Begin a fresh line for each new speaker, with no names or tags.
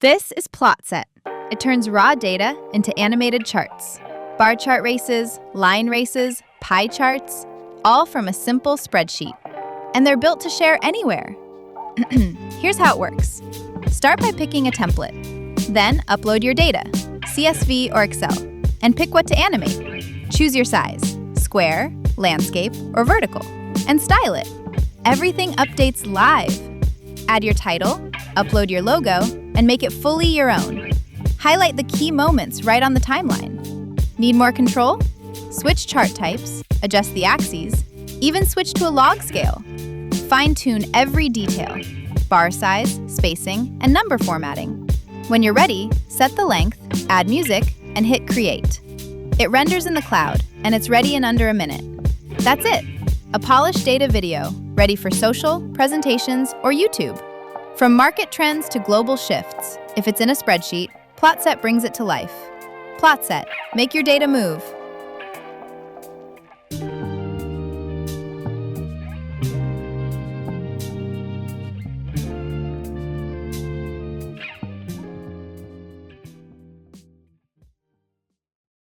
This is PlotSet. It turns raw data into animated charts. Bar chart races, line races, pie charts, all from a simple spreadsheet. And they're built to share anywhere. Here's how it works. Start by picking a template. Then upload your data, CSV or Excel, and pick what to animate. Choose your size, square, landscape, or vertical, and style it. Everything updates live. Add your title, upload your logo, and make it fully your own. Highlight the key moments right on the timeline. Need more control? Switch chart types, adjust the axes, even switch to a log scale. Fine-tune every detail, bar size, spacing, and number formatting. When you're ready, set the length, add music, and hit Create. It renders in the cloud, and it's ready in under a minute. That's it, a polished data video, ready for social, presentations, or YouTube. From market trends to global shifts, if it's in a spreadsheet, PlotSet brings it to life. PlotSet, make your data move.